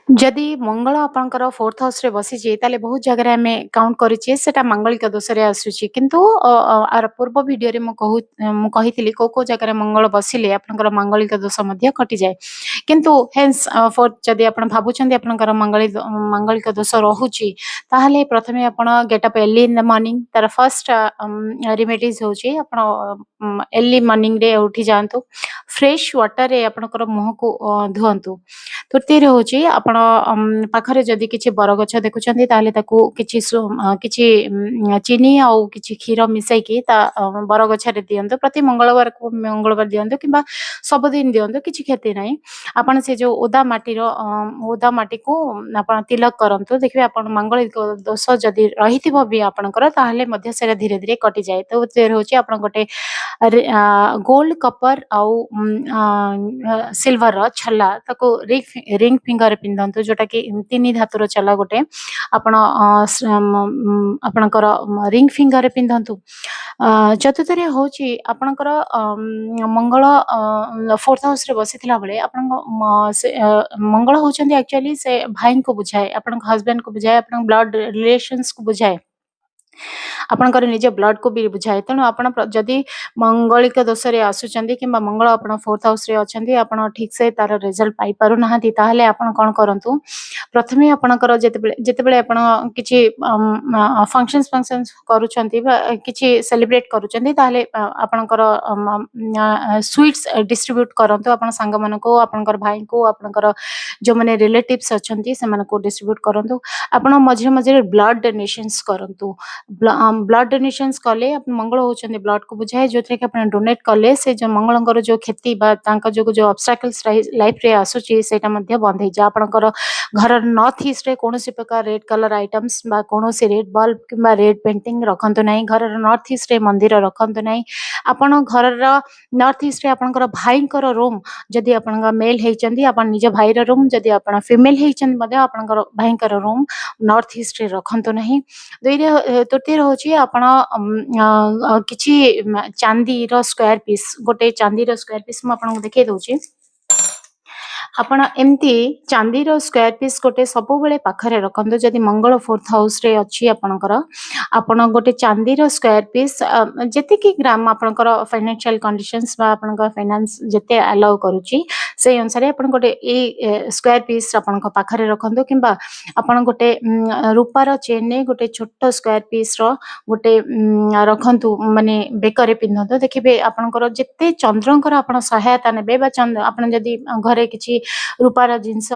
ଯଦି ମଙ୍ଗଳ ଆପଣଙ୍କର 4th ହାଉସ୍‌ରେ ବସିଛି, ତାହେଲେ ବହୁତ ଜାଗାରେ ଆମେ କାଉଣ୍ଟ କରିଛେ ସେଟା ମାଙ୍ଗଳିକ ଦୋଷରେ ଆସୁଛି। କିନ୍ତୁ ଆର ପୂର୍ବ ଭିଡିଓରେ ମୁଁ କହିଥିଲି କୋଉ ଜାଗାରେ ମଙ୍ଗଳ ବସିଲେ ଆପଣଙ୍କର ମାଙ୍ଗଳିକ ଦୋଷ ମଧ୍ୟ କଟିଯାଏ। କିନ୍ତୁ ହେନ୍ସ 4th ଯଦି ଆପଣ ଭାବୁଛନ୍ତି ଆପଣଙ୍କର ମାଙ୍ଗଳିକ ଦୋଷ ରହୁଛି, ତାହେଲେ ପ୍ରଥମେ ଆପଣ get up early in the morning. ତାର ଫର୍ଷ୍ଟ ରେମେଡିଜ୍ ହେଉଛି ଆପଣ ଏର୍ଲି ମର୍ଣ୍ଣିଂରେ ଉଠି ଯାଆନ୍ତୁ। ଫ୍ରେଶ୍ ୱାଟରରେ ଆପଣଙ୍କର ମୁହଁକୁ ଧୁଅନ୍ତୁ। ତୃତୀୟରେ ହେଉଛି ଆପଣ ପାଖରେ ଯଦି କିଛି ବରଗଛ ଦେଖୁଛନ୍ତି ତାହେଲେ ତାକୁ କିଛି ଚିନି ଆଉ କିଛି କ୍ଷୀର ମିଶାଇକି ତା ବରଗଛରେ ଦିଅନ୍ତୁ। ପ୍ରତି ମଙ୍ଗଳବାର ଦିଅନ୍ତୁ କିମ୍ବା ସବୁଦିନ ଦିଅନ୍ତୁ, କିଛି କ୍ଷତି ନାହିଁ। ଆପଣ ସେ ଯେଉଁ ଓଦା ମାଟିକୁ ଆପଣ ତିଲକ କରନ୍ତୁ। ଦେଖିବେ ଆପଣ ମାଙ୍ଗଳିକ ଦୋଷ ଯଦି ରହିଥିବ ବି ଆପଣଙ୍କର, ତାହେଲେ ମଧ୍ୟ ସେଇଟା ଧୀରେ ଧୀରେ କଟିଯାଏ। ତ ହେଉଛି ଆପଣ ଗୋଟେ ଗୋଲ୍ଡ କପର ଆଉ ସିଲଭରର ଛଲା ତାକୁ ରିଙ୍ଗ ଫିଙ୍ଗରରେ ପିନ୍ଧନ୍ତୁ, ଯୋଉଟାକି ତିନି ଧାତୁର ଛଲା ଗୋଟେ ଆପଣ ଆପଣଙ୍କର ରିଙ୍ଗ ଫିଙ୍ଗରରେ ପିନ୍ଧନ୍ତୁ। ଚତୁର୍ଥରେ ହେଉଛି ଆପଣଙ୍କର ମଙ୍ଗଳ 4th ହାଉସ୍‌ରେ ବସିଥିଲା ବେଳେ ଆପଣଙ୍କ ମଙ୍ଗଳ ହେଉଛନ୍ତି ଆକ୍ଚୁଆଲି ସେ ଭାଇଙ୍କୁ ବୁଝାଏ, ଆପଣଙ୍କ ହଜବେଣ୍ଡକୁ ବୁଝାଏ, ଆପଣଙ୍କ ବ୍ଲଡ ରିଲେସନ୍ସକୁ ବୁଝାଏ, ଆପଣଙ୍କର ନିଜ ବ୍ଲଡକୁ ବି ବୁଝାଏ। ତେଣୁ ଆପଣ ଯଦି ମଙ୍ଗଳିକ ଦୋଷରେ ଆସୁଛନ୍ତି କିମ୍ବା ମଙ୍ଗଳ ଆପଣ 4th ହାଉସ୍‌ରେ ଅଛନ୍ତି, ଆପଣ ଠିକ୍ସେ ତାର ରେଜଲ୍ଟ ପାଇପାରୁନାହାନ୍ତି, ତାହେଲେ ଆପଣ କ'ଣ କରନ୍ତୁ, ପ୍ରଥମେ ଆପଣଙ୍କର ଯେତେବେଳେ ଆପଣ କିଛି ଫଙ୍କସନ୍ସ କରୁଛନ୍ତି ବା କିଛି ସେଲିବ୍ରେଟ୍ କରୁଛନ୍ତି, ତାହେଲେ ଆପଣଙ୍କର ସୁଇଟ୍ସ ଡିଷ୍ଟ୍ରିବ୍ୟୁଟ୍ କରନ୍ତୁ ଆପଣ ସାଙ୍ଗମାନଙ୍କୁ, ଆପଣଙ୍କର ଭାଇଙ୍କୁ, ଆପଣଙ୍କର ଯେଉଁମାନେ ରିଲେଟିଭ୍ସ ଅଛନ୍ତି ସେମାନଙ୍କୁ ଡିଷ୍ଟ୍ରିବ୍ୟୁଟ୍ କରନ୍ତୁ। ଆପଣ ମଝିରେ ମଝିରେ ବ୍ଲଡ୍ ଡୋନେସନ୍ସ କରନ୍ତୁ। ବ୍ଲଡ୍ ଡୋନେସନ୍ସ କଲେ ମଙ୍ଗଳ ହେଉଛନ୍ତି ବ୍ଲଡ୍କୁ ବୁଝାଏ, ଯେଉଁଥିରେ କି ଆପଣ ଡୋନେଟ୍ କଲେ ସେ ଯେଉଁ ମଙ୍ଗଳଙ୍କର ଯେଉଁ କ୍ଷତି ବା ତାଙ୍କ ଯୋଗୁଁ ଯେଉଁ ଅବଷ୍ଟାକଲ୍ସ ଲାଇଫ୍ରେ ଆସୁଛି ସେଇଟା ମଧ୍ୟ ବନ୍ଦ ହେଇଯାଏ। ଆପଣଙ୍କର ଘରର ନର୍ଥ ଇଷ୍ଟରେ କୌଣସି ପ୍ରକାର ରେଡ୍ କଲର୍ ଆଇଟମ୍ସ ବା କୌଣସି ରେଡ୍ ବଲ୍ବ କିମ୍ବା ରେଡ୍ ପେଣ୍ଟିଂ ରଖନ୍ତୁ ନାହିଁ। ଘରର ନର୍ଥ ଇଷ୍ଟରେ ମନ୍ଦିର ରଖନ୍ତୁ ନାହିଁ। ଆପଣ ଘରର ନର୍ଥ ଇଷ୍ଟରେ ଆପଣଙ୍କର ଭାଇଙ୍କର ରୁମ୍, ଯଦି ଆପଣଙ୍କ ମେଲ୍ ହେଇଛନ୍ତି ଆପଣ ନିଜ ଭାଇର ରୁମ୍, ଯଦି ଆପଣ ଫିମେଲ୍ ହେଇଛନ୍ତି ମଧ୍ୟ ଆପଣଙ୍କର ଭାଇଙ୍କର ରୁମ୍ ନର୍ଥ ଇଷ୍ଟରେ ରଖନ୍ତୁ ନାହିଁ। ତୃତୀୟରେ ହେଉଛି ଆପଣ କିଛି ଚାନ୍ଦିର ସ୍କୋୟାର ପିସ୍ ମୁଁ ଆପଣଙ୍କୁ ଦେଖେଇ ଦେଉଛି। ଆପଣ ଏମିତି ଚାନ୍ଦିର ସ୍କୋୟାର ପିସ୍ ଗୋଟେ ସବୁବେଳେ ପାଖରେ ରଖନ୍ତୁ। ଯଦି ମଙ୍ଗଳ 4th ହାଉସ୍‌ରେ ଅଛି ଆପଣଙ୍କର, ଆପଣ ଗୋଟେ ଚାନ୍ଦିର ସ୍କୋୟାର ପିସ୍ ଯେତିକି ଗ୍ରାମ ଆପଣଙ୍କର ଫାଇନାନ୍ସିଆଲ କଣ୍ଡିସନ୍ସ ବା ଆପଣଙ୍କ ଫାଇନାନ୍ସ ଯେତେ ଆଲାଉ କରୁଛି ସେଇ ଅନୁସାରେ ଆପଣ ଗୋଟେ ଏଇ ସ୍କୋୟାର ପିସ୍ ଆପଣଙ୍କ ପାଖରେ ରଖନ୍ତୁ। କିମ୍ବା ଆପଣ ଗୋଟେ ରୂପାର ଚେନ୍ରେ ଗୋଟେ ଛୋଟ ସ୍କୋୟାର ପିସ୍ର ଗୋଟେ ରଖନ୍ତୁ, ମାନେ ବେକରେ ପିନ୍ଧନ୍ତୁ। ଦେଖିବେ ଆପଣଙ୍କର ଯେତେ ଚନ୍ଦ୍ରଙ୍କର ଆପଣ ସହାୟତା ନେବେ ବା ଆପଣ ଯଦି ଘରେ କିଛି ରୂପାର ଜିନିଷ